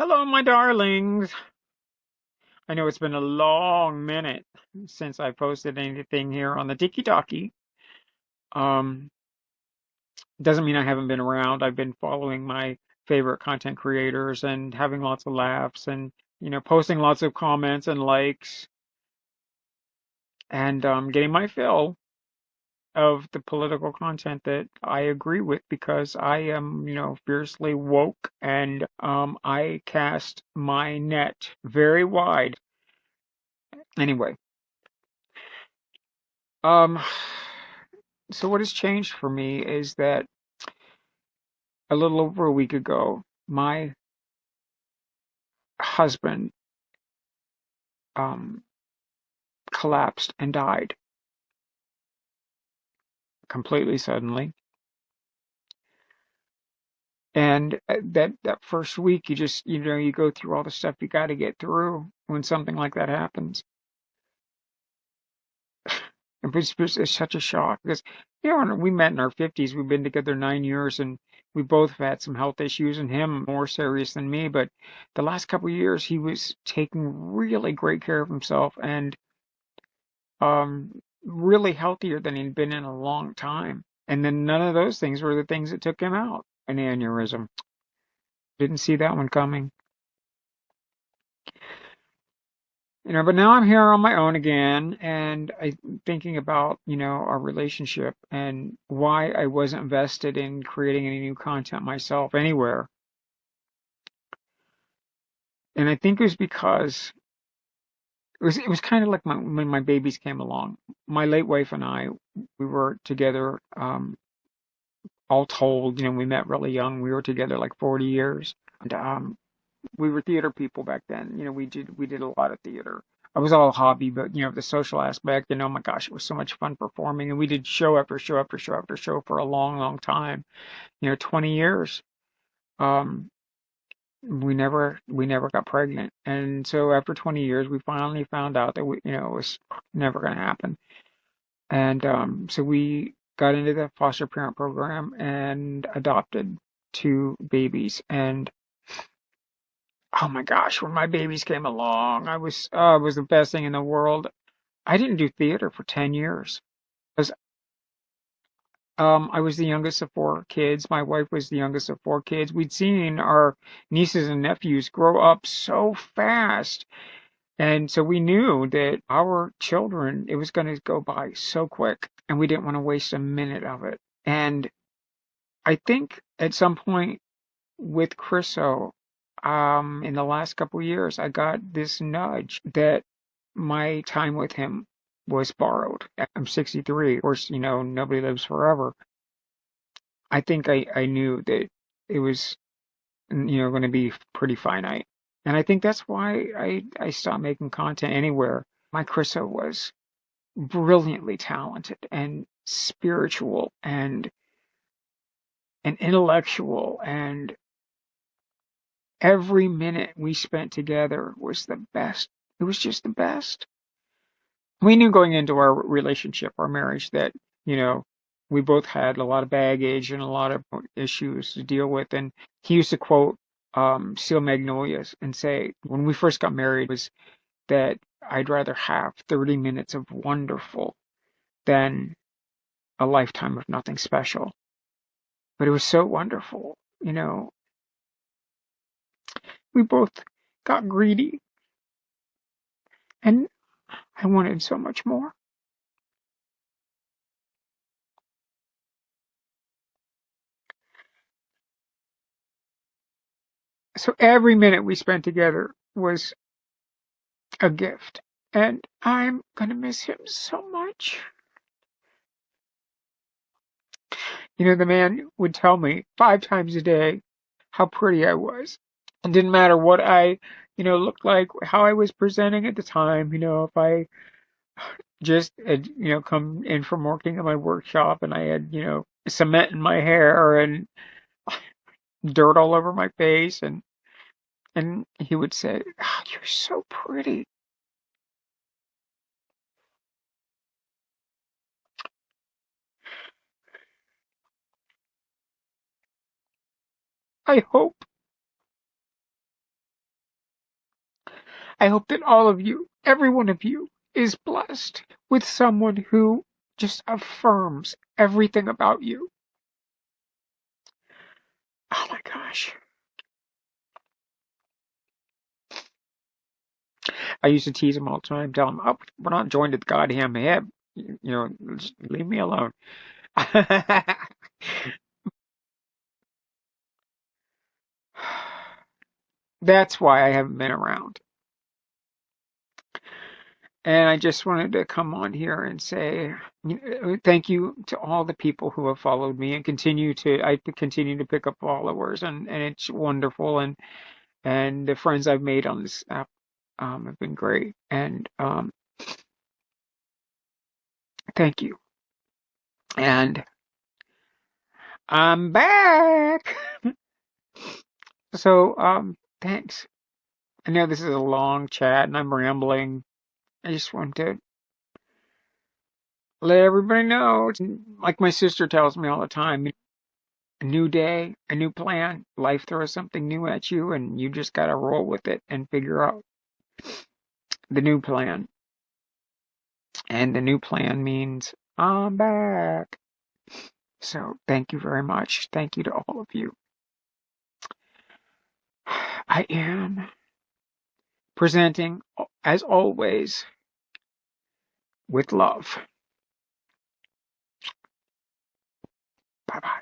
Hello, my darlings. I know it's been a long minute since I posted anything here on the Tiki Talkie. Um, doesn't mean I haven't been around. I've been following my favorite content creators and having lots of laughs and, posting lots of comments and likes and getting my fill of the political content that I agree with because I am, fiercely woke and I cast my net very wide. Anyway, um, so what has changed for me is that a little over a week ago, my husband um, collapsed and died completely suddenly. And that first week, you just you go through all the stuff you got to get through when something like that happens. It's such a shock because we met in our 50s. We've been together 9 years, and we both have had some health issues, and him more serious than me. But the last couple of years, he was taking really great care of himself and really healthier than he'd been in a long time. And then none of those things were the things that took him out. An aneurysm. Didn't see that one coming. But now I'm here on my own again, and I'm thinking about, our relationship and why I wasn't invested in creating any new content myself anywhere. And I think it was because it was kind of like when my babies came along. My late wife and I, we were together, all told, we met really young. We were together like 40 years. And we were theater people back then. We did a lot of theater. I was all hobby, but the social aspect, oh my gosh, it was so much fun performing. And we did show after show after show after show for a long, long time, 20 years. Um, we never got pregnant. And so after 20 years, we finally found out that it was never going to happen. And so we got into the foster parent program and adopted two babies. And oh my gosh, when my babies came along, it was the best thing in the world. I didn't do theater for 10 years because I was the youngest of four kids. My wife was the youngest of four kids. We'd seen our nieces and nephews grow up so fast. And so we knew that our children, it was going to go by so quick, and we didn't want to waste a minute of it. And I think at some point with Chriso, in the last couple of years, I got this nudge that my time with him was borrowed. I'm 63. Of course, nobody lives forever. I think I knew that it was, going to be pretty finite. And I think that's why I stopped making content anywhere. My Chriso was brilliantly talented and spiritual and intellectual, and every minute we spent together was the best. It was just the best. We knew going into our relationship, our marriage, that, you know, we both had a lot of baggage and a lot of issues to deal with. And he used to quote Steel Magnolias and say, when we first got married, was that I'd rather have 30 minutes of wonderful than a lifetime of nothing special. But it was so wonderful. We both got greedy, and I wanted so much more. So every minute we spent together was a gift. And I'm gonna miss him so much. The man would tell me 5 times a day how pretty I was. It didn't matter what I, looked like, how I was presenting at the time. If I just had, come in from working at my workshop and I had, cement in my hair and dirt all over my face, and he would say, "Oh, you're so pretty." I hope I hope that all of you, every one of you, is blessed with someone who just affirms everything about you. Oh my gosh. I used to tease him all the time, tell him, oh, we're not joined at the goddamn hip. Just leave me alone. That's why I haven't been around. And I just wanted to come on here and say thank you to all the people who have followed me and I continue to pick up followers and it's wonderful and the friends I've made on this app have been great and thank you. And I'm back. So thanks. I know this is a long chat and I'm rambling. I just want to let everybody know. It's like my sister tells me all the time, a new day, a new plan. Life throws something new at you, and you just got to roll with it and figure out the new plan. And the new plan means I'm back. So thank you very much. Thank you to all of you. I am presenting, as always, with love. Bye bye.